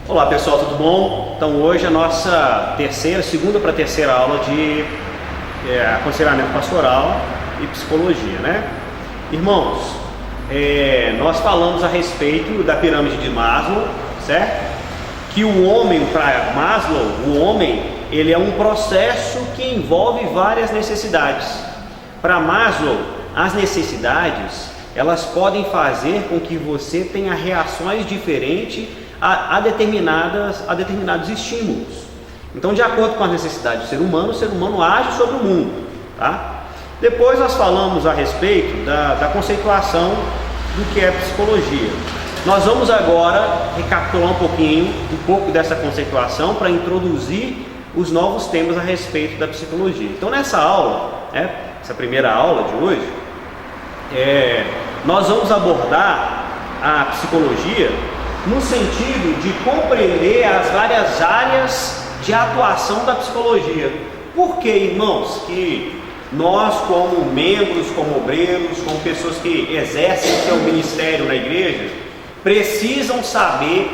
Olá pessoal, tudo bom? Então hoje a nossa segunda para terceira aula de aconselhamento pastoral e psicologia, né? Irmãos, nós falamos a respeito da pirâmide de Maslow, certo? Que o homem, para Maslow, o homem, ele é um processo que envolve várias necessidades. Para Maslow, as necessidades, elas podem fazer com que você tenha reações diferentes a determinados estímulos. Então, de acordo com as necessidades do ser humano age sobre o mundo, tá? Depois nós falamos a respeito da conceituação do que é psicologia. Nós vamos agora recapitular um pouco dessa conceituação para introduzir os novos temas a respeito da psicologia. Então, nessa aula, essa primeira aula de hoje, nós vamos abordar a psicologia no sentido de compreender as várias áreas de atuação da psicologia. Por que, irmãos, que nós, como membros, como obreiros, como pessoas que exercem o seu ministério na igreja, precisa saber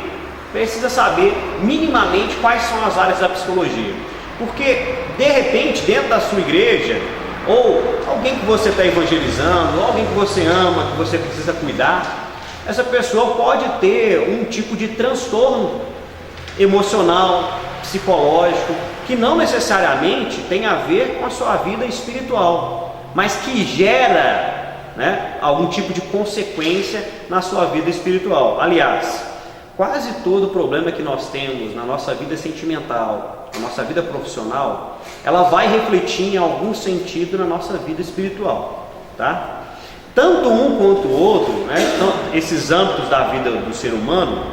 minimamente quais são as áreas da psicologia? Porque, de repente, dentro da sua igreja, ou alguém que você está evangelizando, ou alguém que você ama, que você precisa cuidar, essa pessoa pode ter um tipo de transtorno emocional, psicológico, que não necessariamente tem a ver com a sua vida espiritual, mas que gera, algum tipo de consequência na sua vida espiritual. Aliás, quase todo problema que nós temos na nossa vida sentimental, na nossa vida profissional, ela vai refletir em algum sentido na nossa vida espiritual, tá? Tanto um quanto o outro, esses âmbitos da vida do ser humano,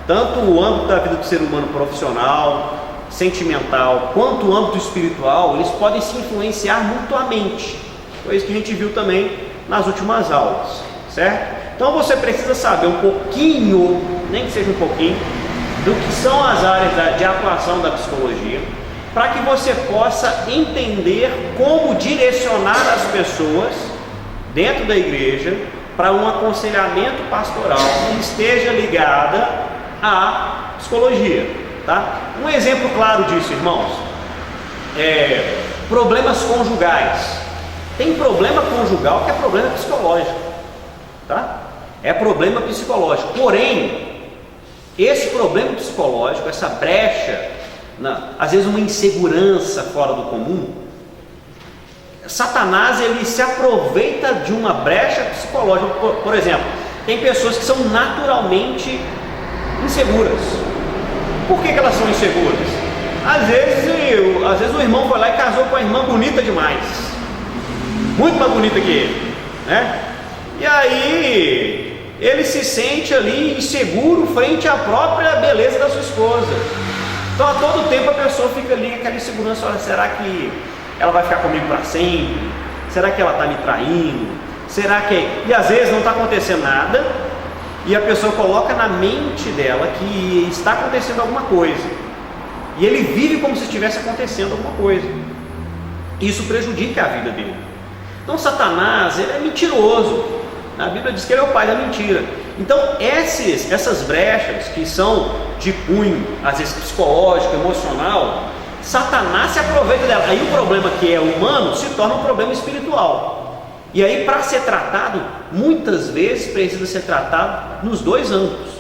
tanto o âmbito da vida do ser humano profissional, sentimental, quanto o âmbito espiritual, eles podem se influenciar mutuamente. Foi isso que a gente viu também nas últimas aulas, certo? Então você precisa saber um pouquinho, nem que seja um pouquinho, do que são as áreas de atuação da psicologia, para que você possa entender como direcionar as pessoas dentro da igreja para um aconselhamento pastoral que esteja ligada à psicologia, tá? Um exemplo claro disso, irmãos, problemas conjugais. Tem problema conjugal que é problema psicológico, tá? É problema psicológico. Porém, esse problema psicológico, essa brecha, às vezes uma insegurança fora do comum, Satanás, ele se aproveita de uma brecha psicológica. Por exemplo, tem pessoas que são naturalmente inseguras. Por que elas são inseguras? Às vezes o irmão foi lá e casou com a irmã bonita demais, muito mais bonita que ele, E aí ele se sente ali inseguro frente à própria beleza da sua esposa. Então a todo tempo a pessoa fica ali com aquela insegurança: olha, será que ela vai ficar comigo para sempre? Será que ela está me traindo? E às vezes não está acontecendo nada, e a pessoa coloca na mente dela que está acontecendo alguma coisa, e ele vive como se estivesse acontecendo alguma coisa. Isso prejudica a vida dele. Então Satanás, ele é mentiroso. A Bíblia diz que ele é o pai da mentira. Então essas brechas que são de cunho, às vezes psicológico, emocional, Satanás se aproveita dela. Aí o problema que é humano se torna um problema espiritual. E aí, para ser tratado, muitas vezes precisa ser tratado nos dois âmbitos.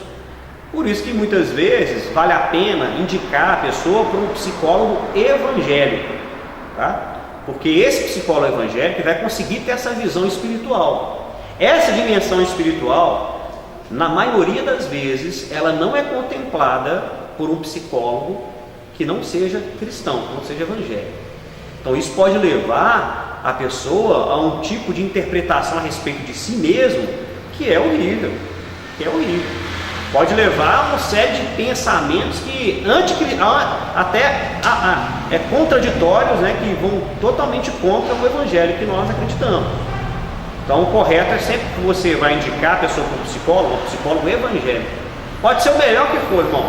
Por isso que muitas vezes vale a pena indicar a pessoa para um psicólogo evangélico, tá? Porque esse psicólogo evangélico vai conseguir ter essa visão espiritual. Essa dimensão espiritual, na maioria das vezes, ela não é contemplada por um psicólogo que não seja cristão, que não seja evangélico. Então isso pode levar a pessoa a um tipo de interpretação a respeito de si mesmo que é horrível, Pode levar a uma série de pensamentos que até contraditórios, que vão totalmente contra o evangelho que nós acreditamos. Então o correto é sempre que você vai indicar a pessoa para um psicólogo evangélico. Pode ser o melhor que for, irmão.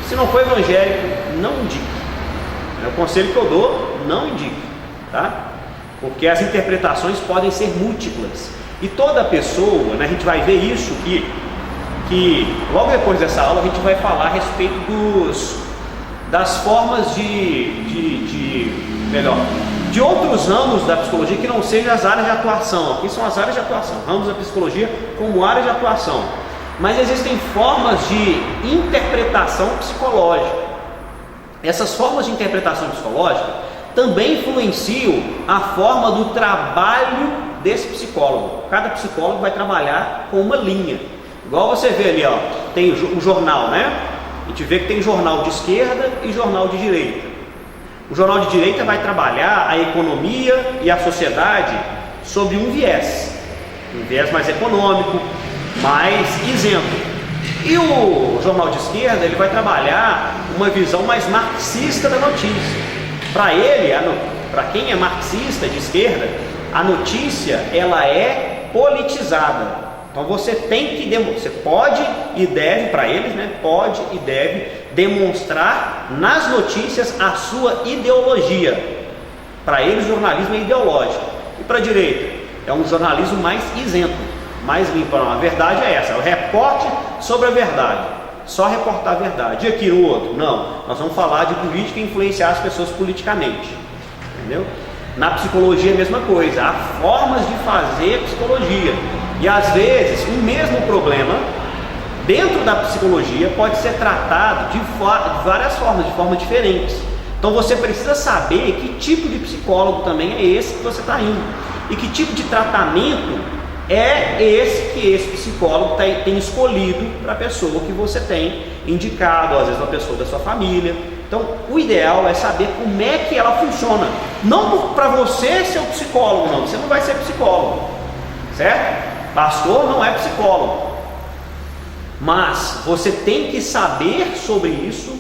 Se não for evangélico, não indique. É o conselho que eu dou: não indique, tá? Porque as interpretações podem ser múltiplas. E toda pessoa, a gente vai ver isso, que que logo depois dessa aula a gente vai falar a respeito das formas de outros ramos da psicologia que não sejam as áreas de atuação. Aqui são as áreas de atuação, ramos da psicologia como área de atuação. Mas existem formas de interpretação psicológica. Essas formas de interpretação psicológica também influenciam a forma do trabalho desse psicólogo. Cada psicólogo vai trabalhar com uma linha. Igual você vê ali, ó, tem o jornal, né? A gente vê que tem jornal de esquerda e jornal de direita. O jornal de direita vai trabalhar a economia e a sociedade sobre um viés mais econômico, mais isento. E o jornal de esquerda ele vai trabalhar uma visão mais marxista da notícia. Para ele, para quem é marxista de esquerda, a notícia ela é politizada. Então você pode e deve, para eles, né, pode e deve demonstrar nas notícias a sua ideologia. Para eles o jornalismo é ideológico. E para a direita é um jornalismo mais isento, mais limpo. Não, a verdade é essa, é o reporte sobre a verdade, só reportar a verdade. E aqui no outro, não, nós vamos falar de política e influenciar as pessoas politicamente, entendeu? Na psicologia é a mesma coisa, há formas de fazer psicologia. E às vezes o mesmo problema dentro da psicologia pode ser tratado de várias formas, de formas diferentes. Então você precisa saber que tipo de psicólogo também é esse que você está indo e que tipo de tratamento é esse que esse psicólogo tem escolhido para a pessoa que você tem indicado, às vezes uma pessoa da sua família. Então o ideal é saber como é que ela funciona, não para você ser o psicólogo, não, você não vai ser psicólogo, certo? Pastor não é psicólogo, mas você tem que saber sobre isso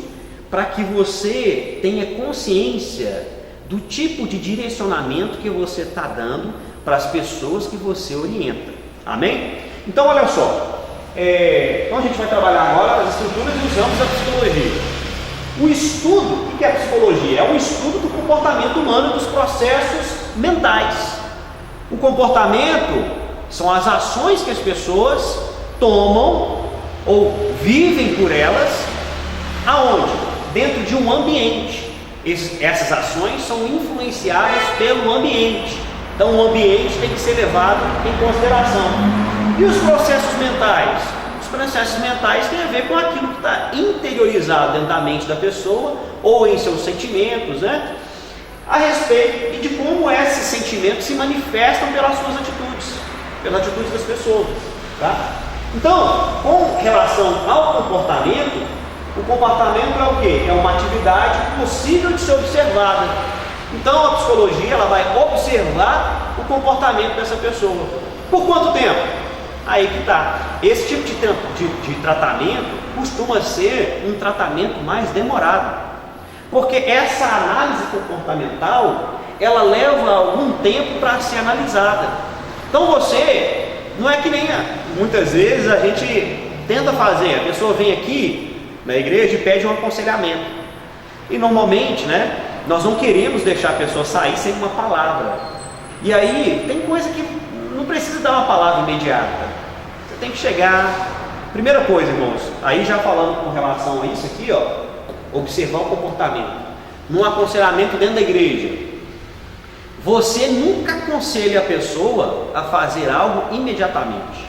para que você tenha consciência do tipo de direcionamento que você está dando para as pessoas que você orienta. Amém? Então olha só, então a gente vai trabalhar agora as estruturas e os ramos da psicologia. O estudo, o que é a psicologia? É o estudo do comportamento humano e dos processos mentais. O comportamento são as ações que as pessoas tomam ou vivem por elas, aonde? Dentro de um ambiente. Essas ações são influenciadas pelo ambiente. Então o ambiente tem que ser levado em consideração. E os processos mentais? Os processos mentais têm a ver com aquilo que está interiorizado dentro da mente da pessoa ou em seus sentimentos, né? A respeito de como esses sentimentos se manifestam pelas suas atitudes, pelas atitudes das pessoas, tá? Então, com relação ao comportamento, o comportamento é o quê? É uma atividade possível de ser observada. Então a psicologia ela vai observar o comportamento dessa pessoa. Por quanto tempo? Aí que está. Esse tipo de tratamento costuma ser um tratamento mais demorado, porque essa análise comportamental ela leva algum tempo para ser analisada. Então você, não é que nem muitas vezes a gente tenta fazer, a pessoa vem aqui na igreja e pede um aconselhamento. E normalmente, né, nós não queremos deixar a pessoa sair sem uma palavra. E aí, tem coisa que não precisa dar uma palavra imediata. Você tem que chegar. Primeira coisa, irmãos, aí já falando com relação a isso aqui, ó, observar o comportamento. Num aconselhamento dentro da igreja, você nunca aconselha a pessoa a fazer algo imediatamente.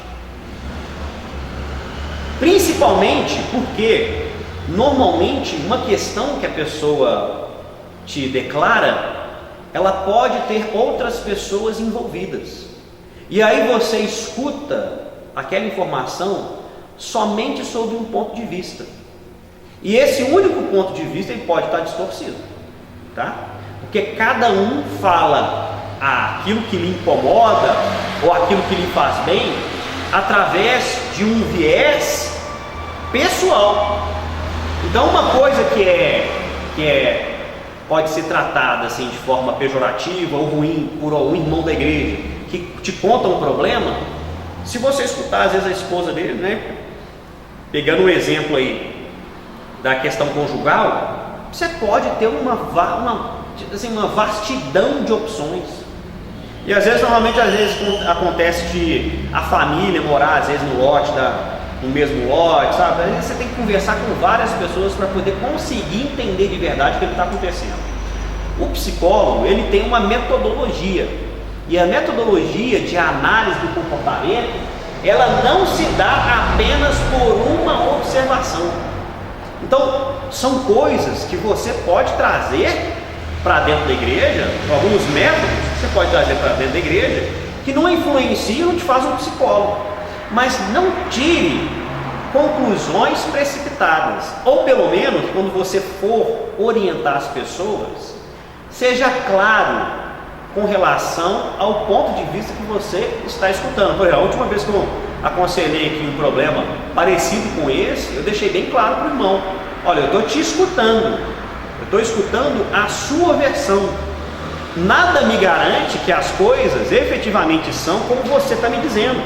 Principalmente porque, normalmente, uma questão que a pessoa te declara, ela pode ter outras pessoas envolvidas. E aí você escuta aquela informação somente sob um ponto de vista. E esse único ponto de vista ele pode estar distorcido, tá? Porque cada um fala aquilo que lhe incomoda ou aquilo que lhe faz bem através de um viés pessoal. Então uma coisa que pode ser tratada assim de forma pejorativa ou ruim por um irmão da igreja que te conta um problema, se você escutar às vezes a esposa dele, né, pegando um exemplo aí da questão conjugal, você pode ter uma vastidão de opções. E às vezes, normalmente, às vezes acontece de a família morar às vezes no lote no mesmo lote, sabe? Às vezes você tem que conversar com várias pessoas para poder conseguir entender de verdade o que está acontecendo. O psicólogo, ele tem uma metodologia, e a metodologia de análise do comportamento, ela não se dá apenas por uma observação. Então, são coisas que você pode trazer para dentro da igreja, alguns métodos que você pode trazer para dentro da igreja, que não influenciam, não te fazem um psicólogo, mas não tire conclusões precipitadas, ou pelo menos, quando você for orientar as pessoas, seja claro com relação ao ponto de vista que você está escutando. Por exemplo, a última vez que eu aconselhei aqui um problema parecido com esse, eu deixei bem claro para o irmão: olha, eu estou te escutando, eu estou escutando a sua versão. Nada me garante que as coisas efetivamente são como você está me dizendo.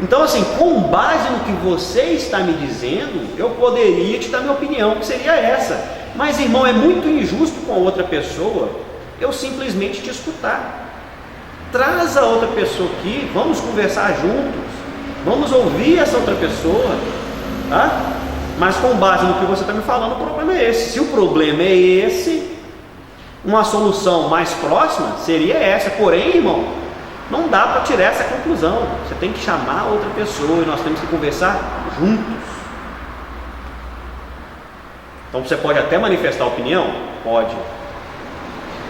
Então, assim, com base no que você está me dizendo, eu poderia te dar minha opinião, que seria essa. Mas, irmão, é muito injusto com a outra pessoa eu simplesmente te escutar. Traz a outra pessoa aqui, vamos conversar juntos, vamos ouvir essa outra pessoa, tá? Mas com base no que você está me falando, o problema é esse. Se o problema é esse, uma solução mais próxima seria essa. Porém, irmão, não dá para tirar essa conclusão. Você tem que chamar a outra pessoa e nós temos que conversar juntos. Então você pode até manifestar opinião? Pode.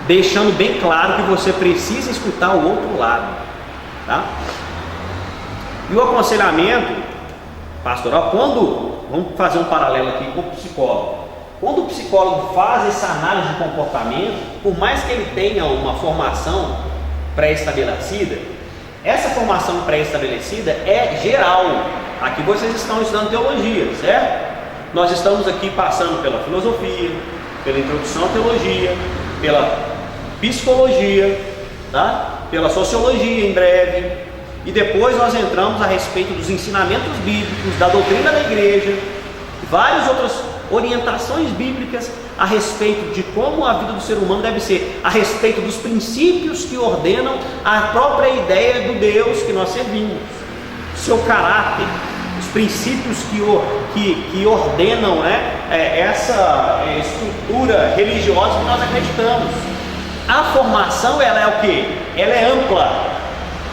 Deixando bem claro que você precisa escutar o outro lado, tá? E o aconselhamento pastoral, vamos fazer um paralelo aqui com o psicólogo. Quando o psicólogo faz essa análise de comportamento, por mais que ele tenha uma formação pré-estabelecida, essa formação pré-estabelecida é geral. Aqui vocês estão estudando teologia, certo? Nós estamos aqui passando pela filosofia, pela introdução à teologia, pela psicologia, tá? Pela sociologia em breve, e depois nós entramos a respeito dos ensinamentos bíblicos, da doutrina da igreja, várias outras orientações bíblicas a respeito de como a vida do ser humano deve ser, a respeito dos princípios que ordenam a própria ideia do Deus que nós servimos, seu caráter, os princípios que ordenam, né, essa estrutura religiosa que nós acreditamos. A formação, ela é o quê? Ela é ampla.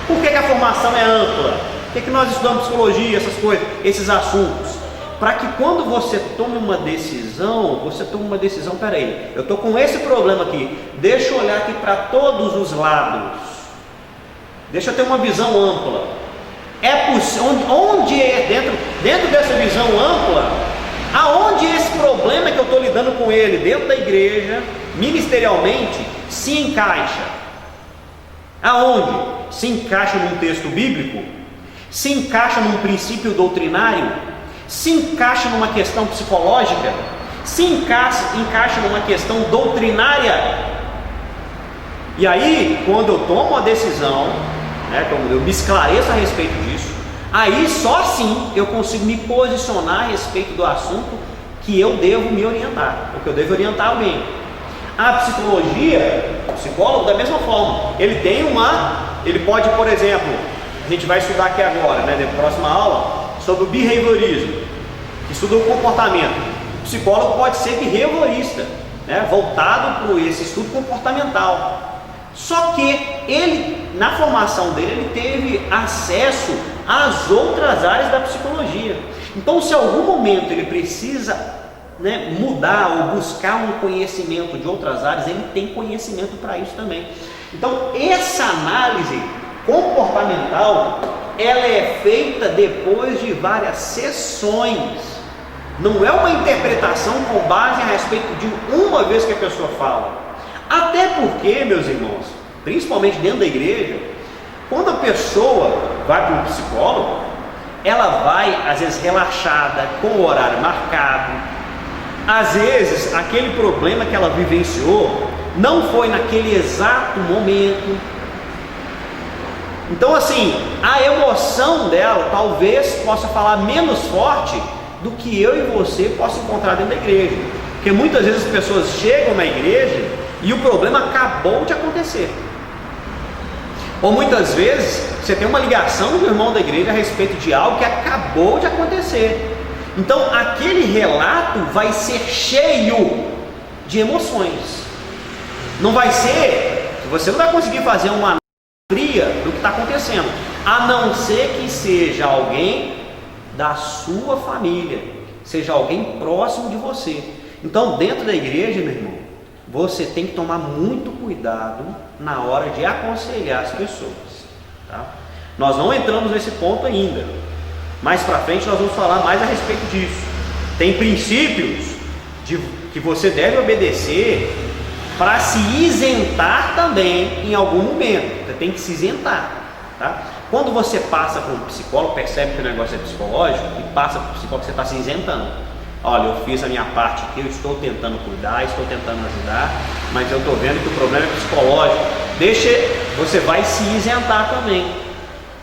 Por que a formação é ampla? Por que nós estudamos psicologia, essas coisas, esses assuntos? Para que quando você tome uma decisão, peraí, eu estou com esse problema aqui, deixa eu olhar aqui para todos os lados, deixa eu ter uma visão ampla. É possível, onde é dentro dessa visão ampla, aonde esse problema que eu estou lidando com ele dentro da igreja, ministerialmente, se encaixa? Aonde? Se encaixa num texto bíblico? Se encaixa num princípio doutrinário? Se encaixa numa questão psicológica? Se encaixa numa questão doutrinária? E aí, quando eu tomo a decisão, né, quando eu me esclareço a respeito disso, aí só assim eu consigo me posicionar a respeito do assunto que eu devo me orientar, ou que eu devo orientar alguém. A psicologia, o psicólogo, da mesma forma, ele pode, por exemplo, a gente vai estudar aqui agora, né, na próxima aula, sobre o behaviorismo, que estuda o comportamento. O psicólogo pode ser behaviorista, né, voltado para esse estudo comportamental. Só que ele, na formação dele, ele teve acesso às outras áreas da psicologia. Então, se em algum momento ele precisa, né, mudar ou buscar um conhecimento de outras áreas, ele tem conhecimento para isso também. Então, essa análise comportamental, ela é feita depois de várias sessões. Não é uma interpretação com base a respeito de uma vez que a pessoa fala. Até porque, meus irmãos, principalmente dentro da igreja, quando a pessoa vai para um psicólogo, ela vai, às vezes, relaxada, com o horário marcado. Às vezes, aquele problema que ela vivenciou não foi naquele exato momento. Então, assim, a emoção dela talvez possa falar menos forte do que eu e você possa encontrar dentro da igreja. Porque muitas vezes as pessoas chegam na igreja e o problema acabou de acontecer. Ou muitas vezes você tem uma ligação do irmão da igreja a respeito de algo que acabou de acontecer. Então aquele relato vai ser cheio de emoções. Não vai ser, você não vai conseguir fazer uma fria do que está acontecendo, a não ser que seja alguém da sua família, seja alguém próximo de você. Então dentro da igreja, meu irmão, você tem que tomar muito cuidado na hora de aconselhar as pessoas, tá? Nós não entramos nesse ponto ainda. Mais para frente nós vamos falar mais a respeito disso. Tem princípios que você deve obedecer para se isentar também em algum momento. Você tem que se isentar, tá? Quando você passa para um psicólogo, percebe que o negócio é psicológico e passa para o psicólogo, você está se isentando. Olha, eu fiz a minha parte aqui, eu estou tentando cuidar, estou tentando ajudar, mas eu estou vendo que o problema é psicológico. Você vai se isentar também.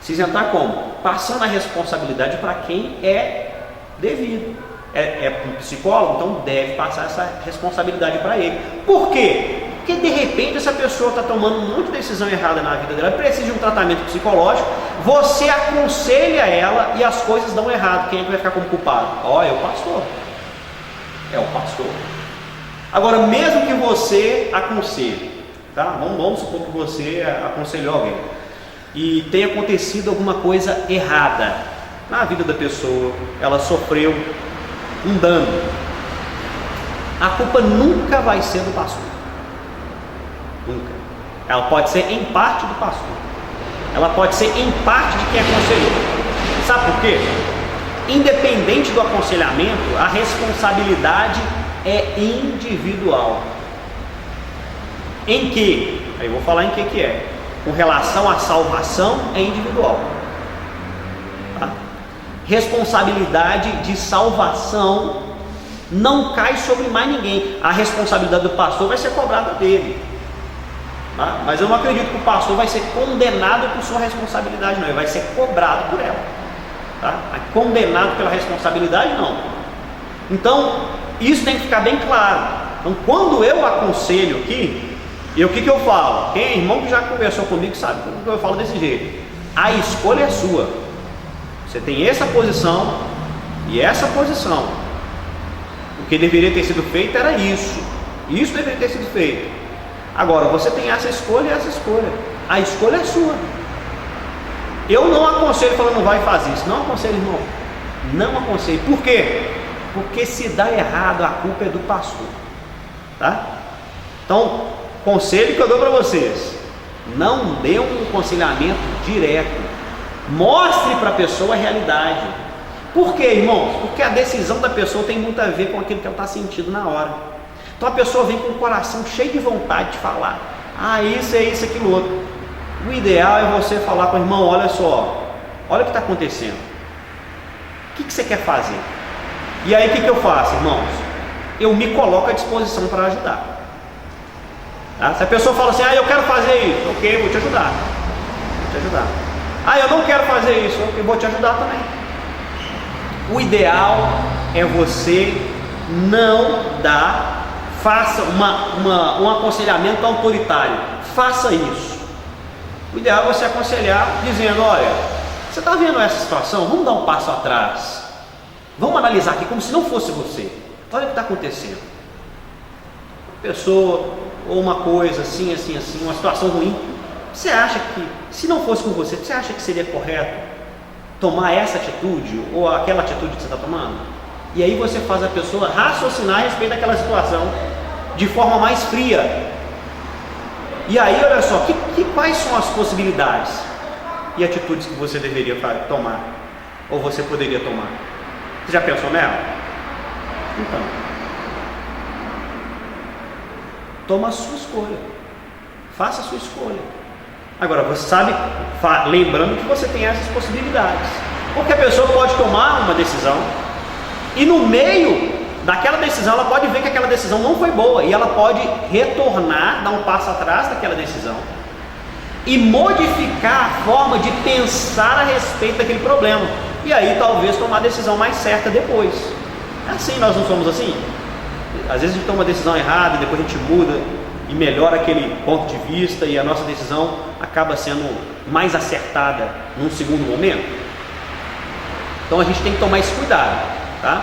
Se isentar como? Passando a responsabilidade para quem é devido. É um psicólogo, então deve passar essa responsabilidade para ele. Por quê? Porque de repente essa pessoa está tomando um monte de decisão errada na vida dela, precisa de um tratamento psicológico, você aconselha ela e as coisas dão errado. Quem é que vai ficar como culpado? É o pastor. É o pastor. Agora, mesmo que você aconselhe, tá? Vamos supor que você aconselhou alguém e tenha acontecido alguma coisa errada na vida da pessoa, ela sofreu um dano, a culpa nunca vai ser do pastor. Nunca. Ela pode ser em parte do pastor, ela pode ser em parte de quem aconselhou. Sabe por quê? Independente do aconselhamento, a responsabilidade é individual. Em que? Aí eu vou falar em que é. Com relação à salvação, é individual. Tá? Responsabilidade de salvação não cai sobre mais ninguém. A responsabilidade do pastor vai ser cobrada dele. Tá? Mas eu não acredito que o pastor vai ser condenado por sua responsabilidade, não. Ele vai ser cobrado por ela. Tá? Condenado pela responsabilidade, não. Então, isso tem que ficar bem claro. Então, quando eu aconselho aqui, e o que eu falo? Quem é irmão que já conversou comigo sabe que eu falo desse jeito. A escolha é sua. Você tem essa posição e essa posição. O que deveria ter sido feito era isso. Isso deveria ter sido feito. Agora, você tem essa escolha e essa escolha. A escolha é sua. Eu não aconselho falando vai fazer isso. Não aconselho, irmão. Não aconselho. Por quê? Porque se dá errado, a culpa é do pastor. Tá? Então, conselho que eu dou para vocês: não dê um aconselhamento direto. Mostre para a pessoa a realidade. Por quê, irmãos? Porque a decisão da pessoa tem muito a ver com aquilo que ela está sentindo na hora. Então a pessoa vem com o coração cheio de vontade de falar: isso é isso, aquilo outro. O ideal é você falar com o irmão: olha só, olha o que está acontecendo. O que você quer fazer? E aí o que eu faço, irmãos? Eu me coloco à disposição para ajudar. Tá? Se a pessoa fala assim: eu quero fazer isso, ok, vou te ajudar. Vou te ajudar. Eu não quero fazer isso, eu vou te ajudar também. O ideal é você não faça um aconselhamento autoritário. Faça isso. O ideal é você aconselhar dizendo: olha, você está vendo essa situação? Vamos dar um passo atrás. Vamos analisar aqui como se não fosse você. Olha o que está acontecendo. Pessoa, ou uma coisa assim, uma situação ruim. Você acha que, se não fosse com você, você acha que seria correto tomar essa atitude ou aquela atitude que você está tomando? E aí você faz a pessoa raciocinar a respeito daquela situação de forma mais fria. E aí, olha só, quais são as possibilidades e atitudes que você deveria tomar, ou você poderia tomar? Você já pensou nela? Então, toma a sua escolha, faça a sua escolha. Agora, você sabe, lembrando que você tem essas possibilidades, porque a pessoa pode tomar uma decisão e no meio daquela decisão ela pode ver que aquela decisão não foi boa e ela pode retornar, dar um passo atrás daquela decisão e modificar a forma de pensar a respeito daquele problema, e aí talvez tomar a decisão mais certa depois. É assim, nós não somos assim? Às vezes a gente toma uma decisão errada e depois a gente muda e melhora aquele ponto de vista e a nossa decisão acaba sendo mais acertada num segundo momento. Então a gente tem que tomar esse cuidado, tá?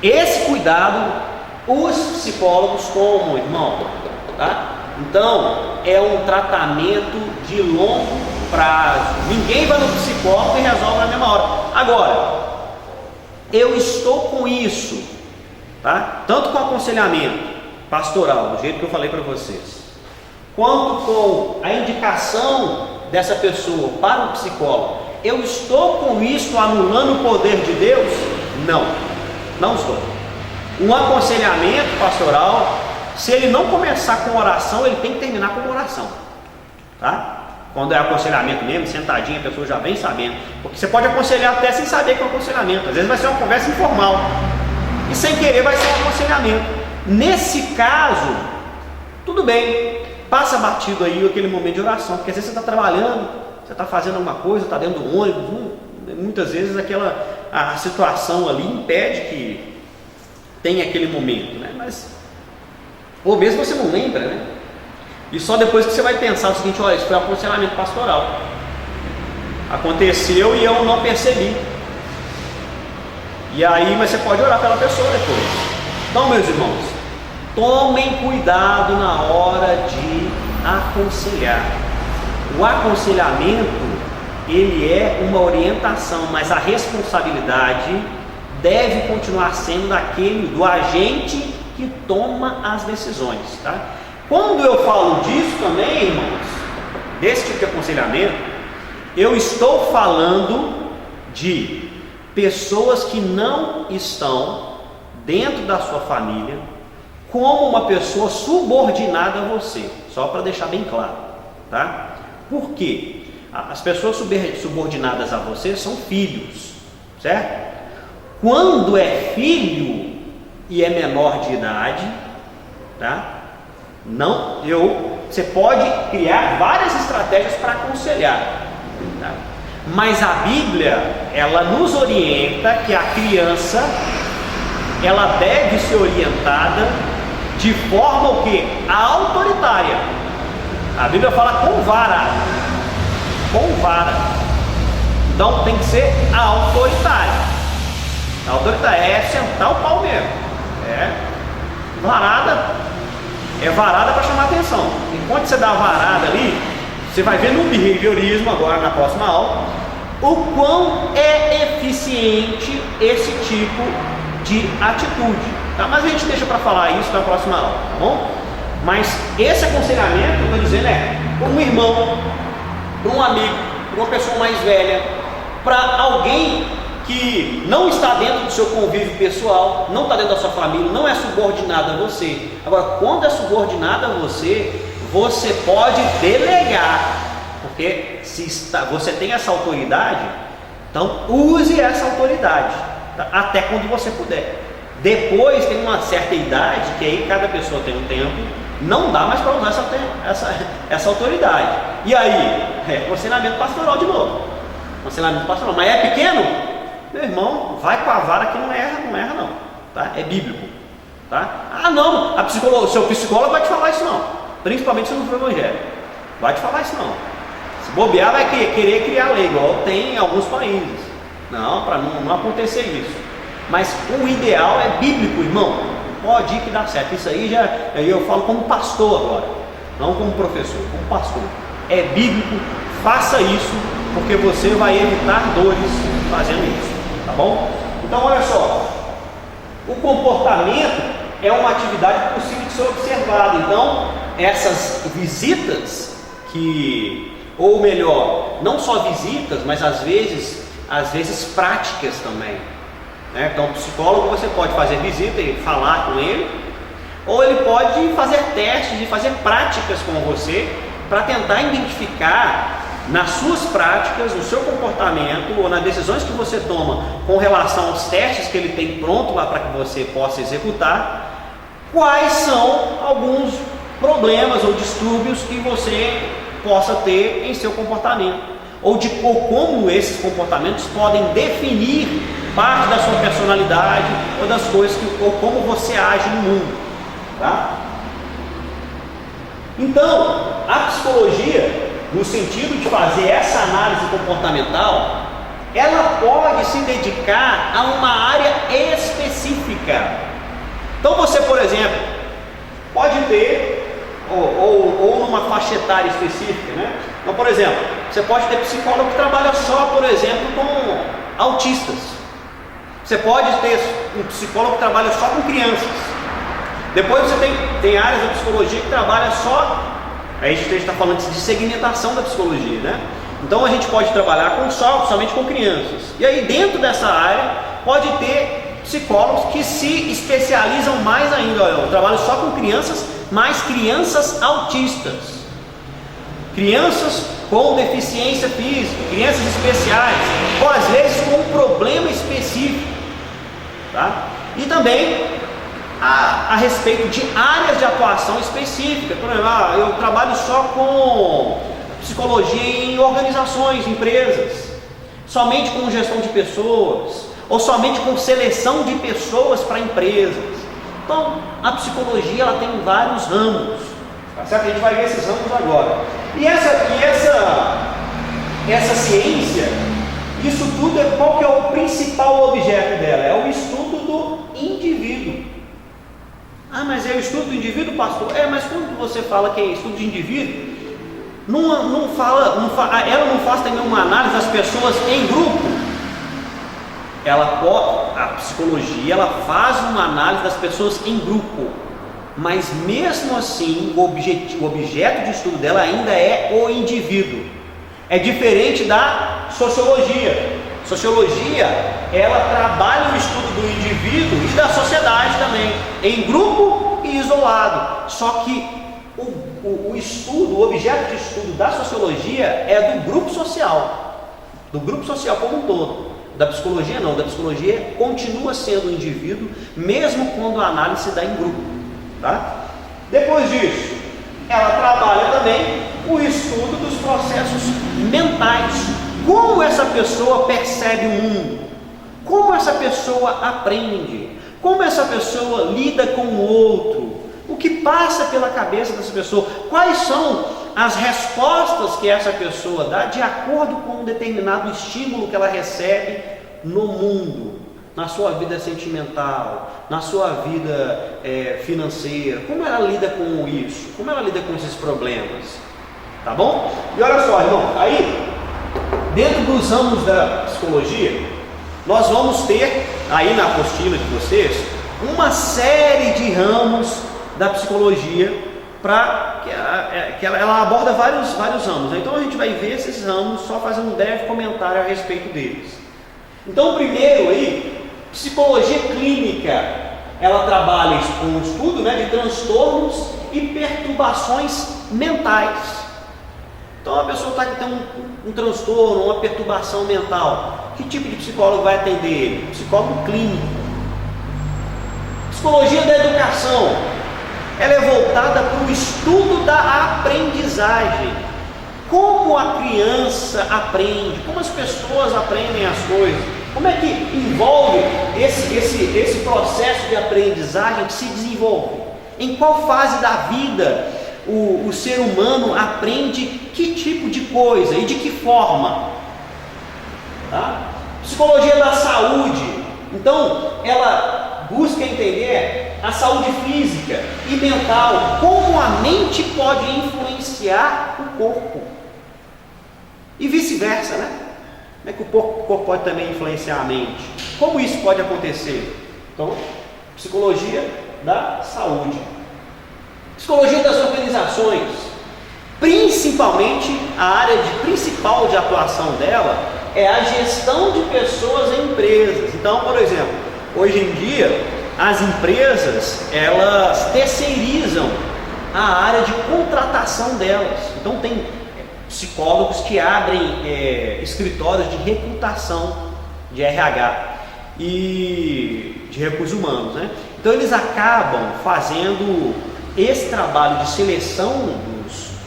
Esse cuidado os psicólogos tomam, irmão, tá? Então é um tratamento de longo prazo. Ninguém vai no psicólogo e resolve na mesma hora. Agora, eu estou com isso, tá? Tanto com aconselhamento pastoral, do jeito que eu falei para vocês, quanto com a indicação dessa pessoa para o psicólogo, eu estou com isso anulando o poder de Deus? Não, não estou. Um aconselhamento pastoral, se ele não começar com oração, ele tem que terminar com oração, tá? Quando é aconselhamento mesmo, sentadinho, a pessoa já vem sabendo, porque você pode aconselhar até sem saber que é um aconselhamento. Às vezes vai ser uma conversa informal e sem querer vai ser um aconselhamento. Nesse caso, tudo bem, passa batido aí aquele momento de oração, porque às vezes você está trabalhando, você está fazendo alguma coisa, está dentro do ônibus, muitas vezes a situação ali impede que tenha aquele momento, né? Mas, ou mesmo você não lembra, né? E só depois que você vai pensar o seguinte: olha, isso foi um aconselhamento pastoral, aconteceu e eu não percebi. E aí, mas você pode orar pela pessoa depois. Então, meus irmãos, tomem cuidado na hora de aconselhar. O aconselhamento, ele é uma orientação, mas a responsabilidade deve continuar sendo do agente que toma as decisões, tá? Quando eu falo disso também, irmãos, desse tipo de aconselhamento, eu estou falando de pessoas que não estão dentro da sua família como uma pessoa subordinada a você, só para deixar bem claro, tá? Por quê? As pessoas subordinadas a você são filhos, certo? Quando é filho e é menor de idade, tá? Você pode criar várias estratégias para aconselhar, tá? Mas a Bíblia, ela nos orienta que a criança, ela deve ser orientada de forma o quê? Autoritária. A Bíblia fala com vara. Com vara. Então tem que ser autoritária. Autoritária é sentar o pau mesmo. Varada para chamar atenção. Enquanto você dá a varada ali, você vai ver no behaviorismo agora na próxima aula o quão é eficiente esse tipo de atitude, tá? Mas a gente deixa para falar isso na próxima aula, tá bom? Mas esse aconselhamento, eu estou dizendo, para um irmão, para um amigo, para uma pessoa mais velha, para alguém que não está dentro do seu convívio pessoal, não está dentro da sua família, não é subordinado a você. Agora, quando é subordinado a você, você pode delegar, porque você tem essa autoridade, então use essa autoridade, tá? Até quando você puder. Depois tem uma certa idade, que aí cada pessoa tem um tempo, não dá mais para usar essa autoridade. E aí, aconselhamento pastoral de novo. Aconselhamento pastoral, mas é pequeno? Meu irmão, vai com a vara que não erra não, tá? É bíblico, tá? Ah não, o seu psicólogo vai te falar isso não, principalmente se não for evangelho, vai te falar isso não. Se bobear vai querer criar lei, igual tem em alguns países. Não, para não acontecer isso. Mas o ideal é bíblico, irmão. Pode ir que dá certo. Isso aí eu falo como pastor agora, não como professor, como pastor. É bíblico, faça isso, porque você vai evitar dores fazendo isso. Tá bom? Então olha só, o comportamento é uma atividade possível de ser observada. Então essas visitas ou melhor, não só visitas, mas às vezes práticas também, né? Então o psicólogo, você pode fazer visita e falar com ele, ou ele pode fazer testes e fazer práticas com você para tentar identificar nas suas práticas, no seu comportamento ou nas decisões que você toma com relação aos testes que ele tem pronto lá para que você possa executar, quais são alguns problemas ou distúrbios que você possa ter em seu comportamento, ou como esses comportamentos podem definir parte da sua personalidade ou das coisas ou como você age no mundo, tá? Então, a psicologia, no sentido de fazer essa análise comportamental, ela pode se dedicar a uma área específica. Então você, por exemplo, pode ter, ou numa faixa etária específica, né? Então, por exemplo, você pode ter psicólogo que trabalha só, por exemplo, com autistas. Você pode ter um psicólogo que trabalha só com crianças. Depois você tem áreas da psicologia que trabalha só, aí a gente está falando de segmentação da psicologia, né? Então a gente pode trabalhar somente com crianças. E aí dentro dessa área pode ter psicólogos que se especializam mais ainda. Olha, eu trabalho só com crianças, mas crianças autistas, crianças com deficiência física, crianças especiais, ou às vezes com um problema específico, tá? E também a respeito de áreas de atuação específica. Por exemplo, eu trabalho só com psicologia em organizações, empresas, somente com gestão de pessoas, ou somente com seleção de pessoas para empresas. Então, a psicologia ela tem vários ramos, tá certo? A gente vai ver esses ramos agora. E essa ciência, isso tudo, qual que é o principal objeto dela? É o estudo do indivíduo. Ah, mas é o estudo do indivíduo, pastor? Mas quando você fala que é estudo de indivíduo, ela não faz também uma análise das pessoas em grupo. A psicologia ela faz uma análise das pessoas em grupo, mas mesmo assim o objeto de estudo dela ainda é o indivíduo. É diferente da sociologia. Sociologia, ela trabalha o estudo do indivíduo e da sociedade também, em grupo e isolado. Só que o objeto de estudo da sociologia é do grupo social como um todo. Da psicologia não, da psicologia continua sendo o indivíduo, mesmo quando a análise se dá em grupo, tá? Depois disso, ela trabalha também o estudo dos processos mentais. Como essa pessoa percebe o mundo, como essa pessoa aprende, como essa pessoa lida com o outro, o que passa pela cabeça dessa pessoa, quais são as respostas que essa pessoa dá de acordo com um determinado estímulo que ela recebe no mundo, na sua vida sentimental, na sua vida financeira, como ela lida com isso, como ela lida com esses problemas, tá bom? E olha só, irmão, aí dentro dos ramos da psicologia, nós vamos ter aí na apostila de vocês uma série de ramos da psicologia que ela aborda vários ramos. Então a gente vai ver esses ramos só fazendo um breve comentário a respeito deles. Então primeiro aí, psicologia clínica, ela trabalha com o estudo, né, de transtornos e perturbações mentais. Então a pessoa está tem um transtorno, uma perturbação mental, que tipo de psicólogo vai atender ele? Psicólogo clínico. Psicologia da educação, ela é voltada para o estudo da aprendizagem. Como a criança aprende, como as pessoas aprendem as coisas, como é que envolve esse processo de aprendizagem que se desenvolve? Em qual fase da vida o ser humano aprende que tipo de coisa e de que forma? Tá? Psicologia da saúde, então ela busca entender a saúde física e mental, como a mente pode influenciar o corpo e vice-versa, né? Como é que o corpo pode também influenciar a mente? Como isso pode acontecer? Então, psicologia da saúde. Psicologia das organizações, principalmente a área principal de atuação dela é a gestão de pessoas em empresas. Então, por exemplo, hoje em dia as empresas elas terceirizam a área de contratação delas. Então tem psicólogos que abrem escritórios de recrutação de RH e de recursos humanos, né? Então eles acabam fazendo esse trabalho de seleção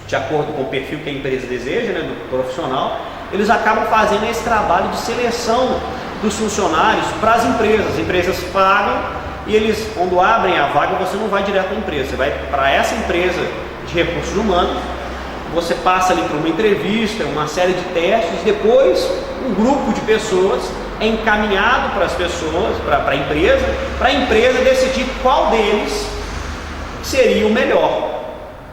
de acordo com o perfil que a empresa deseja, né, do profissional. Eles acabam fazendo esse trabalho de seleção dos funcionários para as empresas. As empresas pagam e eles, quando abrem a vaga, você não vai direto à empresa, você vai para essa empresa de recursos humanos, você passa ali por uma entrevista, uma série de testes, depois um grupo de pessoas é encaminhado para as pessoas, para a empresa decidir qual deles seria o melhor.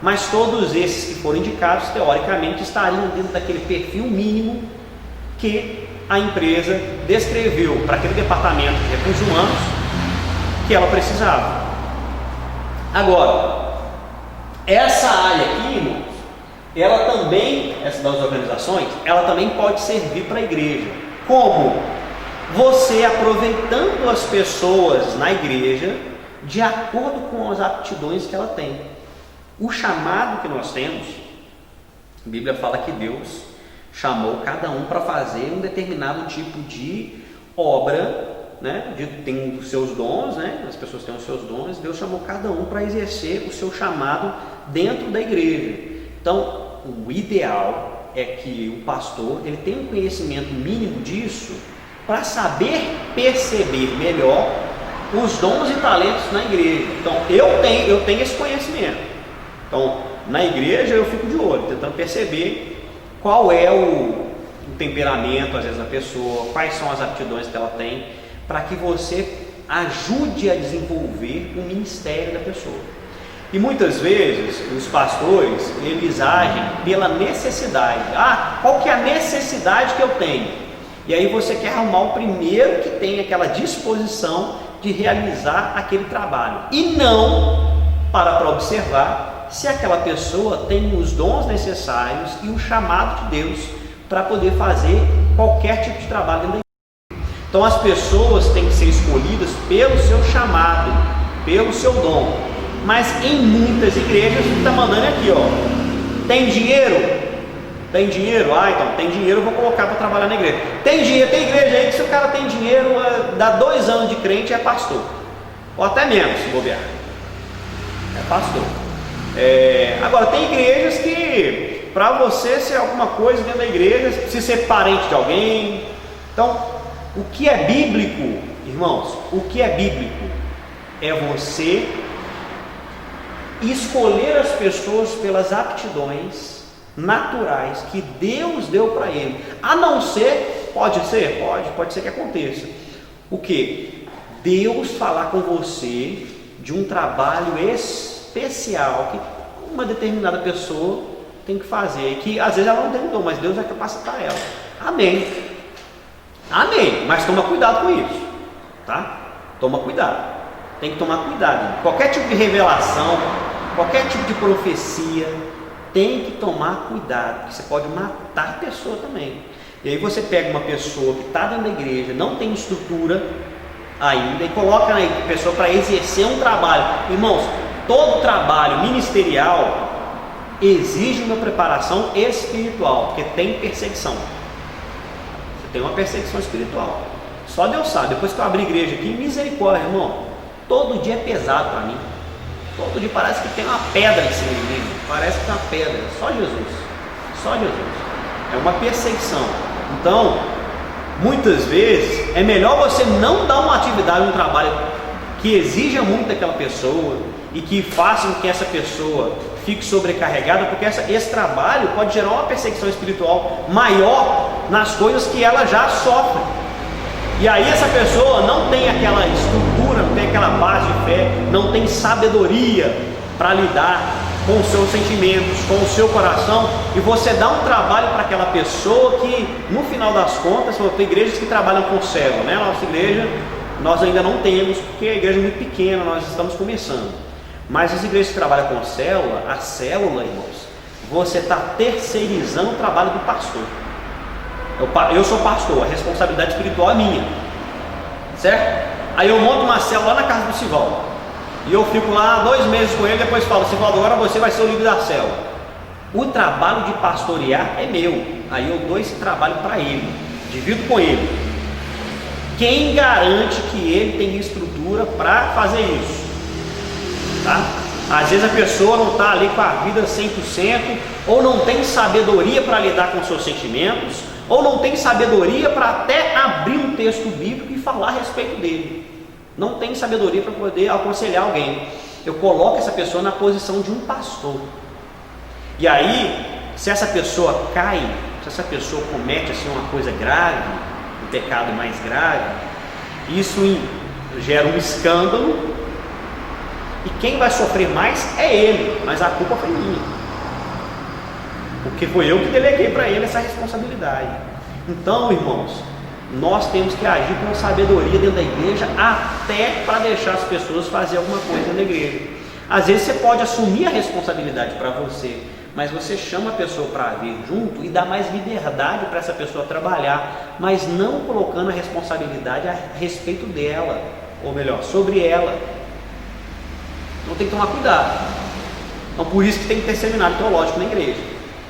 Mas todos esses que foram indicados, teoricamente, estariam dentro daquele perfil mínimo que a empresa descreveu para aquele departamento de recursos humanos que ela precisava. Agora, essa área aqui, irmãos, ela também, essa das organizações, ela também pode servir para a igreja. Como? Você aproveitando as pessoas na igreja de acordo com as aptidões que ela tem. O chamado que nós temos, a Bíblia fala que Deus chamou cada um para fazer um determinado tipo de obra, né? Tem os seus dons, né? As pessoas têm os seus dons, Deus chamou cada um para exercer o seu chamado dentro da igreja. Então, o ideal é que o pastor ele tenha um conhecimento mínimo disso para saber perceber melhor os dons e talentos na igreja. Então, eu tenho esse conhecimento. Então, na igreja eu fico de olho, tentando perceber qual é o temperamento, às vezes, da pessoa, quais são as aptidões que ela tem, para que você ajude a desenvolver o ministério da pessoa. E muitas vezes os pastores, eles agem pela necessidade. Qual que é a necessidade que eu tenho? E aí você quer arrumar o primeiro que tem aquela disposição de realizar aquele trabalho. E não para observar se aquela pessoa tem os dons necessários e o chamado de Deus para poder fazer qualquer tipo de trabalho dentro da igreja. Então as pessoas têm que ser escolhidas pelo seu chamado, pelo seu dom. Mas em muitas igrejas está mandando aqui, tem dinheiro? Tem dinheiro? Então tem dinheiro, eu vou colocar para trabalhar na igreja. Tem dinheiro, tem igreja aí que se o cara tem dinheiro, dá 2 anos de crente, é pastor. Ou até menos, se bobear. É pastor. Agora tem igrejas que para você ser alguma coisa dentro da igreja, precisa ser parente de alguém. Então, o que é bíblico, irmãos, o que é bíblico é você escolher as pessoas pelas aptidões naturais que Deus deu para ele. A não ser, pode ser que aconteça. O que? Deus falar com você de um trabalho especial que uma determinada pessoa tem que fazer, que às vezes ela não tem dom, mas Deus vai capacitar ela. Amém. Mas toma cuidado com isso, tá? Toma cuidado. Tem que tomar cuidado. Qualquer tipo de revelação, qualquer tipo de profecia, tem que tomar cuidado, porque você pode matar a pessoa também. E aí você pega uma pessoa que está dentro da igreja, não tem estrutura ainda, e coloca a pessoa para exercer um trabalho. Irmãos, todo trabalho ministerial exige uma preparação espiritual, porque tem perseguição. Você tem uma perseguição espiritual. Só Deus sabe. Depois que eu abri a igreja aqui, misericórdia, irmão. Todo dia é pesado para mim. Todo dia parece que tem uma pedra em cima de mim. Parece que tem uma pedra. Só Jesus. É uma perseguição. Então, muitas vezes, é melhor você não dar uma atividade, um trabalho que exija muito daquela pessoa e que faça com que essa pessoa fique sobrecarregada, porque esse trabalho pode gerar uma perseguição espiritual maior nas coisas que ela já sofre. E aí essa pessoa não tem aquela estrutura, não tem aquela base de fé, não tem sabedoria para lidar com os seus sentimentos, com o seu coração, e você dá um trabalho para aquela pessoa que, no final das contas, tem igrejas que trabalham com célula, né? Nossa igreja, nós ainda não temos, porque a igreja é muito pequena, nós estamos começando. Mas as igrejas que trabalham com célula, a célula, irmãos, você está terceirizando o trabalho do pastor. Eu sou pastor, a responsabilidade espiritual é minha, certo? Aí eu monto uma célula lá na casa do Sivaldo, e eu fico lá 2 meses com ele, depois falo: Sivaldo, agora você vai ser o líder da célula. O trabalho de pastorear é meu, aí eu dou esse trabalho para ele, divido com ele. Quem garante que ele tem estrutura para fazer isso? Tá? Às vezes a pessoa não está ali com a vida 100%, ou não tem sabedoria para lidar com seus sentimentos, ou não tem sabedoria para até abrir um texto bíblico e falar a respeito dele. Não tem sabedoria para poder aconselhar alguém. Eu coloco essa pessoa na posição de um pastor. E aí, se essa pessoa cai, se essa pessoa comete assim, uma coisa grave, um pecado mais grave, isso gera um escândalo, e quem vai sofrer mais é ele, mas a culpa foi minha, porque foi eu que deleguei para ele essa responsabilidade. Então, irmãos, nós temos que agir com sabedoria dentro da igreja, até para deixar as pessoas fazer alguma coisa na igreja. Às vezes você pode assumir a responsabilidade para você, mas você chama a pessoa para vir junto e dá mais liberdade para essa pessoa trabalhar, mas não colocando a responsabilidade a respeito dela, ou melhor, sobre ela. Então tem que tomar cuidado. Então por isso que tem que ter seminário teológico na igreja.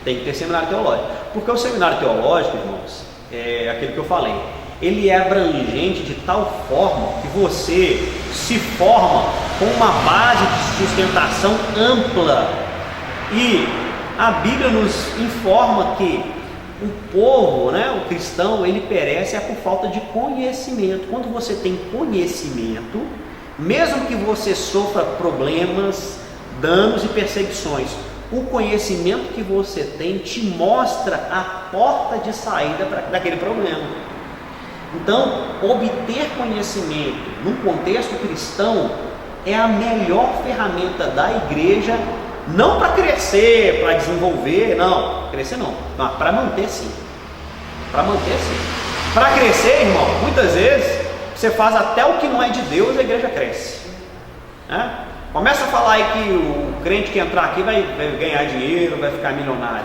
Tem que ter seminário teológico. Porque o seminário teológico, irmãos, é aquele que eu falei, ele é abrangente de tal forma que você se forma com uma base de sustentação ampla. E a Bíblia nos informa que o povo, o cristão, ele perece por falta de conhecimento. Quando você tem conhecimento, mesmo que você sofra problemas, danos e perseguições, o conhecimento que você tem te mostra a porta de saída daquele problema. Então, obter conhecimento num contexto cristão é a melhor ferramenta da igreja, não para crescer, para desenvolver, não, crescer não, mas para manter sim. Para manter sim. Para crescer, irmão, muitas vezes você faz até o que não é de Deus, a igreja cresce. Começa a falar aí que o crente que entrar aqui vai ganhar dinheiro, vai ficar milionário.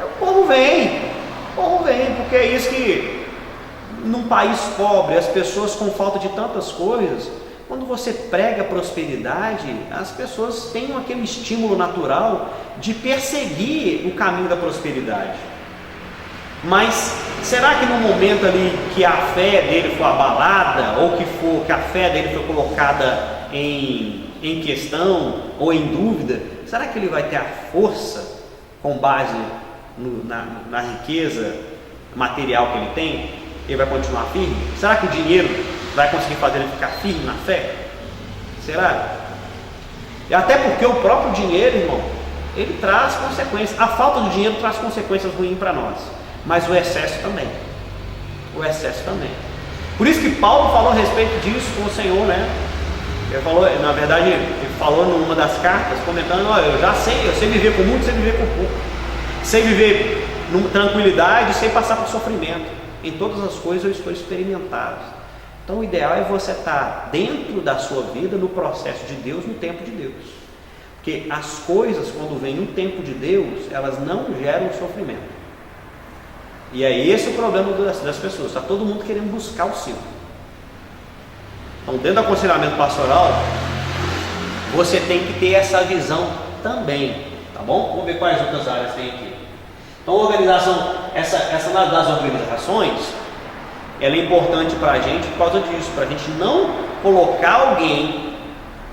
O povo vem, porque é isso que num país pobre, as pessoas com falta de tantas coisas, quando você prega prosperidade, as pessoas têm aquele estímulo natural de perseguir o caminho da prosperidade. Mas será que no momento ali que a fé dele foi abalada, ou que a fé dele foi colocada em questão ou em dúvida, será que ele vai ter a força com base na riqueza material que ele tem? Ele vai continuar firme? Será que o dinheiro vai conseguir fazer ele ficar firme na fé? Será? E até porque o próprio dinheiro, irmão, ele traz consequências. A falta do dinheiro traz consequências ruins para nós, mas o excesso também. O excesso também. Por isso que Paulo falou a respeito disso com o Senhor, Ele falou, na verdade, ele falou numa das cartas, comentando: olha, eu sei viver com muito, sei viver com pouco, sei viver com tranquilidade, sei passar por sofrimento. Em todas as coisas eu estou experimentado. Então o ideal é você estar dentro da sua vida, no processo de Deus, no tempo de Deus. Porque as coisas, quando vêm no tempo de Deus, elas não geram sofrimento. E é esse o problema das pessoas. Está todo mundo querendo buscar o seu. Então, dentro do aconselhamento pastoral, você tem que ter essa visão também, tá bom? Vamos ver quais outras áreas tem aqui. Então, a organização, essa das organizações, ela é importante para a gente por causa disso, para a gente não colocar alguém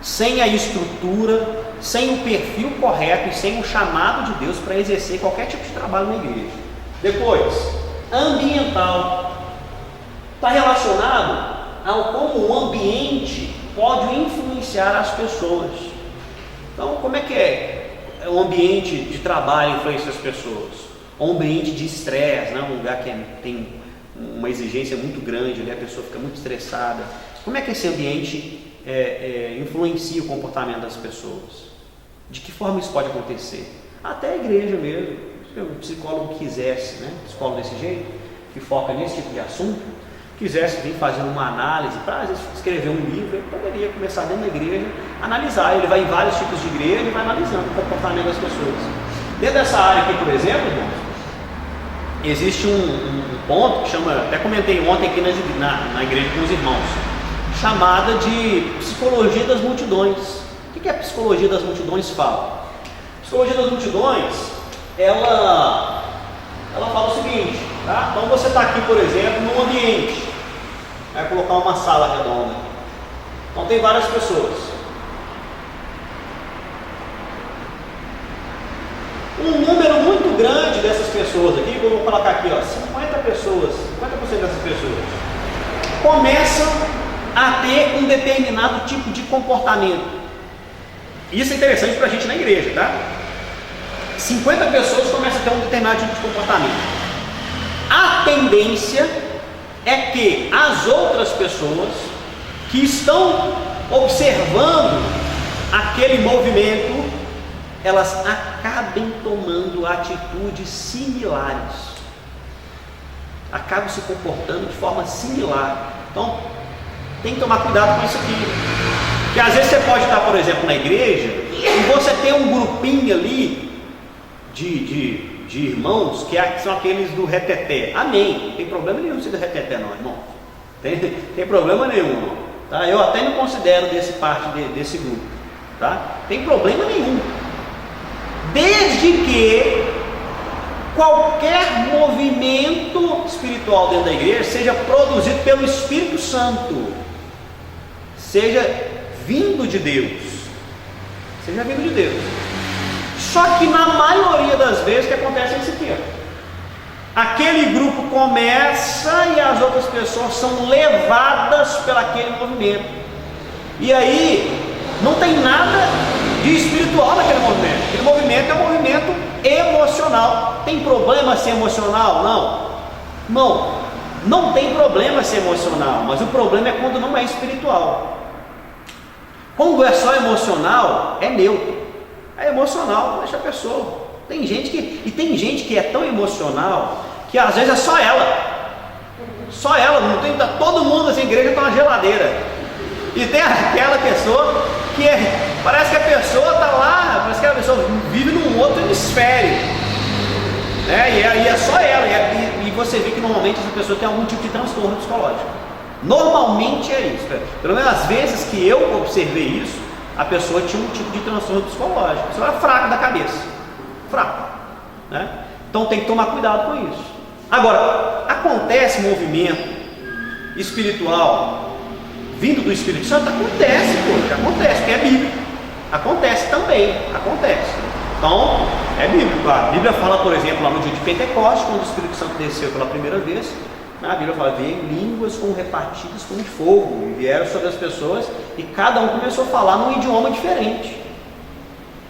sem a estrutura, sem o perfil correto e sem o chamado de Deus para exercer qualquer tipo de trabalho na igreja. Depois, ambiental, está relacionado ao como o ambiente pode influenciar as pessoas. Então, como é que é o ambiente de trabalho influencia as pessoas? Um ambiente de estresse, um lugar que tem uma exigência muito grande, a pessoa fica muito estressada. Como é que esse ambiente influencia o comportamento das pessoas? De que forma isso pode acontecer? Até a igreja mesmo. Se o psicólogo quisesse, psicólogo desse jeito, que foca nesse tipo de assunto, quisesse vir fazendo uma análise para às vezes escrever um livro, ele poderia começar dentro da igreja, analisar. Ele vai em vários tipos de igreja e vai analisando o comportamento das pessoas. Dentro dessa área aqui, por exemplo, irmãos, existe um ponto que chama, até comentei ontem aqui na igreja com os irmãos, chamada de psicologia das multidões. O que a psicologia das multidões fala? A psicologia das multidões, ela fala o seguinte, tá? Então você está aqui, por exemplo, num ambiente, vai colocar uma sala redonda, então tem várias pessoas. Um número muito grande dessas pessoas aqui, eu vou colocar aqui, 50 pessoas, 50% dessas pessoas começam a ter um determinado tipo de comportamento. Isso é interessante para a gente na igreja, tá? 50 pessoas começam a ter um determinado tipo de comportamento. A tendência é que as outras pessoas que estão observando aquele movimento, elas acabem tomando atitudes similares, acabam se comportando de forma similar. Então, tem que tomar cuidado com isso aqui, porque às vezes você pode estar, por exemplo, na igreja e você tem um grupinho ali de irmãos que são aqueles do reteté. Amém, não tem problema nenhum ser do reteté não, irmão, tem problema nenhum, tá? Eu até me considero parte desse grupo, tá? Tem problema nenhum, desde que qualquer movimento espiritual dentro da igreja seja produzido pelo Espírito Santo, seja vindo de Deus, Só que na maioria das vezes o que acontece é isso aqui, ó. Aquele grupo começa e as outras pessoas são levadas por aquele movimento, e aí não tem nada de espiritual naquele movimento. Aquele movimento é um movimento emocional. Tem problema ser emocional? Não tem problema ser emocional, mas o problema é quando não é espiritual. Quando é só emocional, é neutro. É emocional, deixa a pessoa. Tem gente que é tão emocional que às vezes é só ela, não tem, todo mundo assim, igreja está uma geladeira. E tem aquela pessoa que parece que a pessoa está lá, parece que a pessoa vive num outro hemisfério, né? E aí é só ela, e você vê que normalmente essa pessoa tem algum tipo de transtorno psicológico. Normalmente é isso, pelo menos as vezes que eu observei isso, a pessoa tinha um tipo de transtorno psicológico, a pessoa era fraca da cabeça, né? Então tem que tomar cuidado com isso. Agora, acontece movimento espiritual vindo do Espírito Santo? Acontece, porque é bíblico, acontece também. Então, é bíblico. A Bíblia fala, por exemplo, lá no dia de Pentecostes, quando o Espírito Santo desceu pela primeira vez, a Bíblia fala, veio línguas como repartidas como de fogo, e vieram sobre as pessoas, e cada um começou a falar num idioma diferente,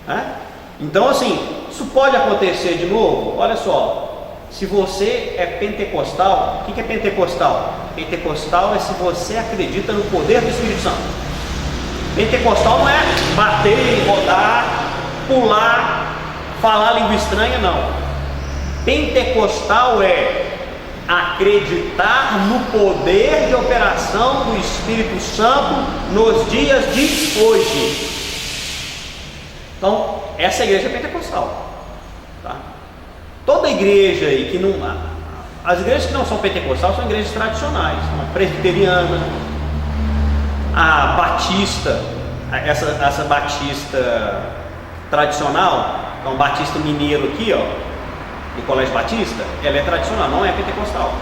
né? Então, assim, isso pode acontecer de novo. Olha só, se você é pentecostal, o que é pentecostal? Pentecostal é se você acredita no poder do Espírito Santo. Pentecostal não é bater, rodar, pular, falar língua estranha, não. Pentecostal é acreditar no poder de operação do Espírito Santo nos dias de hoje. Então, essa igreja é pentecostal, tá? Toda igreja aí que não... As igrejas que não são pentecostais são igrejas tradicionais, como a presbiteriana, a batista, essa batista tradicional, então batista mineiro aqui, ó, do Colégio Batista, ela é tradicional, não é pentecostal.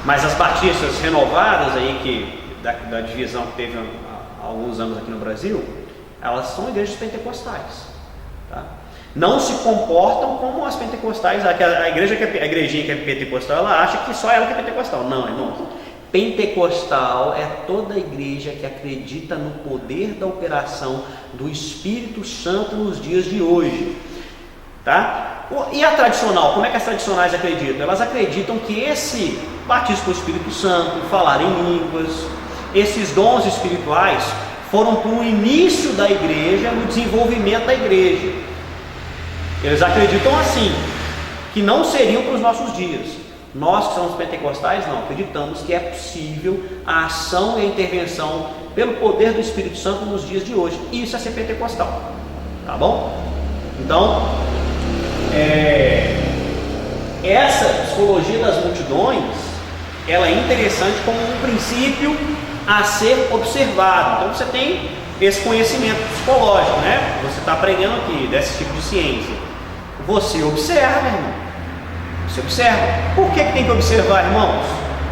Mas as batistas renovadas aí, da divisão que teve há alguns anos aqui no Brasil, elas são igrejas pentecostais, tá? Não se comportam como as pentecostais. A igrejinha que é pentecostal, ela acha que só ela que é pentecostal. Não, irmãos. Pentecostal é toda igreja que acredita no poder da operação do Espírito Santo nos dias de hoje, tá? E a tradicional, como é que as tradicionais acreditam? Elas acreditam que esse batismo com o Espírito Santo, falar em línguas, esses dons espirituais foram para o início da igreja, no desenvolvimento da igreja. Eles acreditam assim, que não seriam para os nossos dias. Nós que somos pentecostais, não, acreditamos que é possível a ação e a intervenção pelo poder do Espírito Santo nos dias de hoje. Isso é ser pentecostal, tá bom? Então, essa psicologia das multidões, ela é interessante como um princípio a ser observado. Então você tem esse conhecimento psicológico, né? Você está aprendendo aqui desse tipo de ciência. Você observa, irmão. Você observa. Por que tem que observar, irmãos?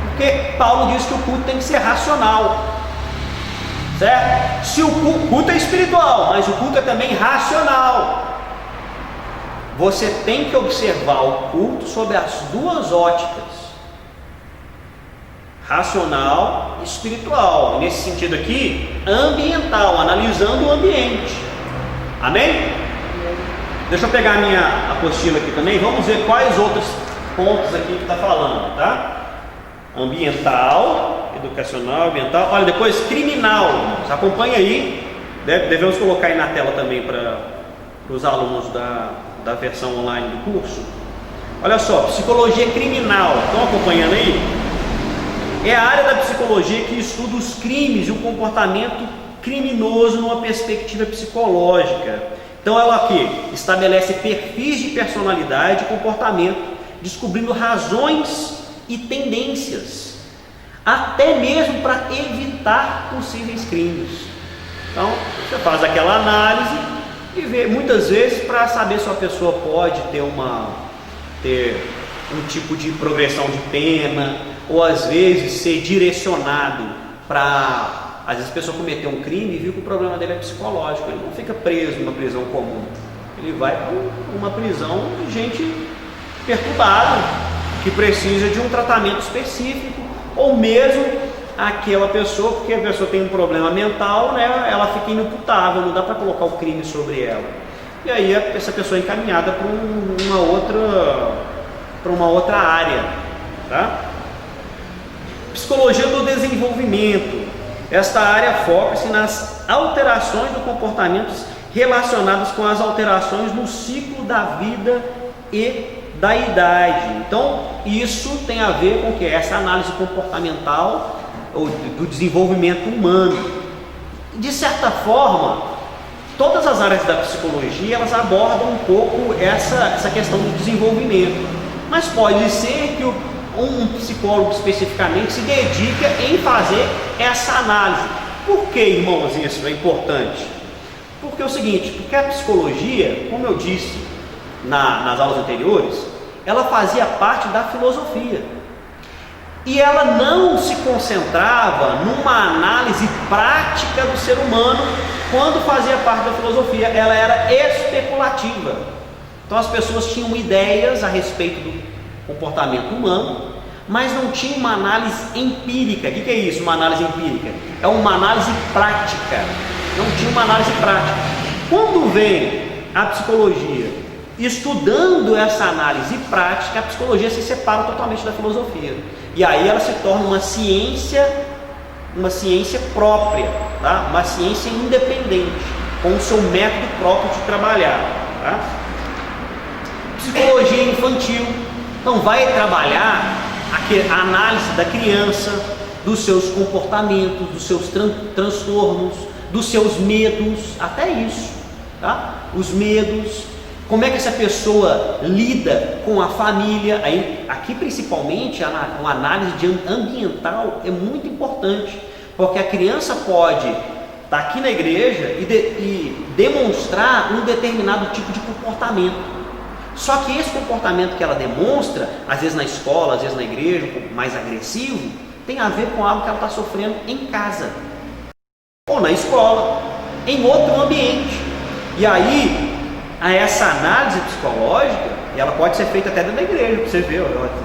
Porque Paulo diz que o culto tem que ser racional, certo? Se o culto é espiritual, mas o culto é também racional, você tem que observar o culto sob as duas óticas, racional e espiritual. Nesse sentido aqui, ambiental, analisando o ambiente. Amém? Deixa eu pegar a minha apostila aqui também, vamos ver quais outros pontos aqui que está falando, tá? Ambiental, educacional, ambiental, olha, depois criminal, acompanha aí, devemos colocar aí na tela também para os alunos da versão online do curso. Olha só, psicologia criminal, estão acompanhando aí? É a área da psicologia que estuda os crimes e o comportamento criminoso numa perspectiva psicológica. Então ela aqui estabelece perfis de personalidade e comportamento, descobrindo razões e tendências, até mesmo para evitar possíveis crimes. Então você faz aquela análise e vê muitas vezes para saber se a pessoa pode ter um tipo de progressão de pena, ou às vezes ser direcionado para... Às vezes a pessoa cometeu um crime e viu que o problema dele é psicológico, ele não fica preso numa prisão comum, ele vai para uma prisão de gente perturbada, que precisa de um tratamento específico, ou mesmo aquela pessoa, porque a pessoa tem um problema mental, né, ela fica inimputável, não dá para colocar o crime sobre ela. E aí essa pessoa é encaminhada para uma outra área, tá? Psicologia do desenvolvimento. Esta área foca-se nas alterações do comportamento relacionadas com as alterações no ciclo da vida e da idade. Então, isso tem a ver com o que? Essa análise comportamental ou do desenvolvimento humano. De certa forma, todas as áreas da psicologia, elas abordam um pouco essa questão do desenvolvimento. Mas pode ser que um psicólogo especificamente se dedica em fazer essa análise. Por que, irmãos, isso é importante? Porque é o seguinte, porque a psicologia, como eu disse nas aulas anteriores, ela fazia parte da filosofia. E ela não se concentrava numa análise prática do ser humano quando fazia parte da filosofia, ela era especulativa. Então as pessoas tinham ideias a respeito do comportamento humano, mas não tinha uma análise empírica. O que é isso, uma análise empírica? É uma análise prática, não tinha uma análise prática. Quando vem a psicologia estudando essa análise prática, a psicologia se separa totalmente da filosofia, e aí ela se torna uma ciência própria, tá? Uma ciência independente, com o seu método próprio de trabalhar, tá? Psicologia infantil, então vai trabalhar a análise da criança, dos seus comportamentos, dos seus transtornos, dos seus medos, até isso, tá? Os medos, como é que essa pessoa lida com a família. Aí, aqui principalmente uma análise ambiental é muito importante, porque a criança pode estar aqui na igreja e demonstrar um determinado tipo de comportamento. Só que esse comportamento que ela demonstra, às vezes na escola, às vezes na igreja, mais agressivo, tem a ver com algo que ela está sofrendo em casa, ou na escola, em outro ambiente. E aí, essa análise psicológica, ela pode ser feita até dentro da igreja. Você vê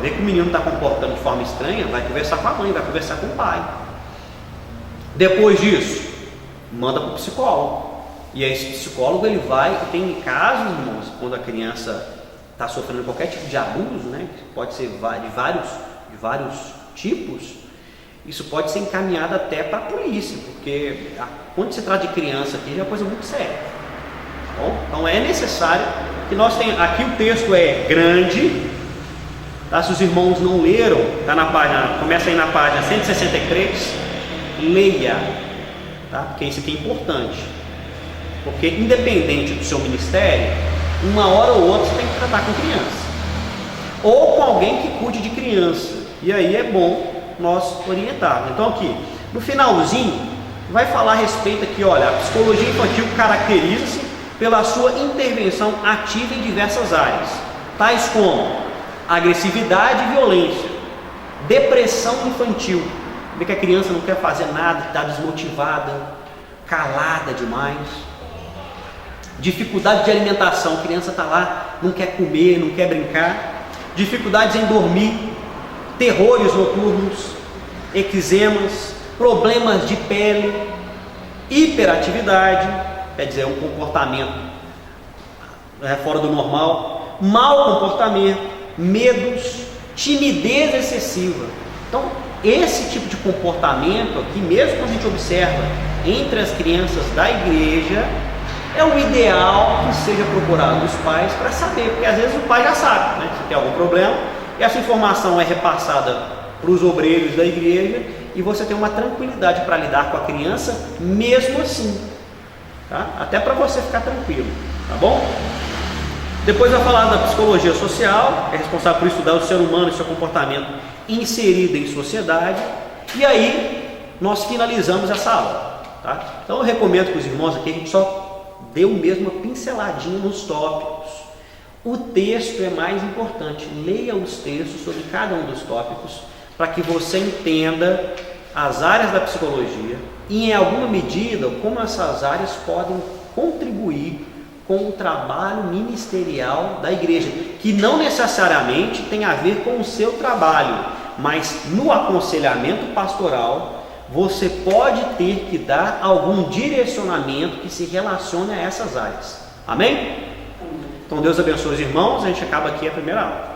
que o menino está comportando de forma estranha, vai conversar com a mãe, vai conversar com o pai. Depois disso, manda para o psicólogo. E aí esse psicólogo, ele vai, tem casos, irmãos, quando a criança está sofrendo qualquer tipo de abuso, né, que pode ser de vários tipos, isso pode ser encaminhado até para a polícia, porque quando se trata de criança aqui, é uma coisa muito séria. Tá bom? Então é necessário que nós tenhamos, aqui o texto é grande, tá? Se os irmãos não leram, tá na página, começa aí na página 163, leia, tá? Porque isso aqui é importante, porque independente do seu ministério, uma hora ou outra você tem que tratar com criança, ou com alguém que cuide de criança, e aí é bom nós orientarmos. Então aqui, no finalzinho, vai falar a respeito aqui, olha, a psicologia infantil caracteriza-se pela sua intervenção ativa em diversas áreas, tais como agressividade e violência, depressão infantil, vê que a criança não quer fazer nada, está desmotivada, calada demais, dificuldade de alimentação, a criança está lá, não quer comer, não quer brincar, dificuldades em dormir, terrores noturnos, eczemas, problemas de pele, hiperatividade, quer dizer, um comportamento fora do normal, mau comportamento, medos, timidez excessiva. Então, esse tipo de comportamento aqui, mesmo quando a gente observa entre as crianças da igreja, é o ideal que seja procurado os pais para saber, porque às vezes o pai já sabe, né, se tem algum problema, e essa informação é repassada para os obreiros da igreja, e você tem uma tranquilidade para lidar com a criança mesmo assim, tá? Até para você ficar tranquilo, tá bom? Depois vai falar da psicologia social, é responsável por estudar o ser humano e seu comportamento inserido em sociedade, e aí nós finalizamos essa aula, tá? Então eu recomendo para os irmãos aqui, a gente só deu mesmo uma pinceladinha nos tópicos. O texto é mais importante, leia os textos sobre cada um dos tópicos, para que você entenda as áreas da psicologia e, em alguma medida, como essas áreas podem contribuir com o trabalho ministerial da igreja, que não necessariamente tem a ver com o seu trabalho, mas no aconselhamento pastoral você pode ter que dar algum direcionamento que se relacione a essas áreas. Amém? Então Deus abençoe os irmãos, a gente acaba aqui a primeira aula.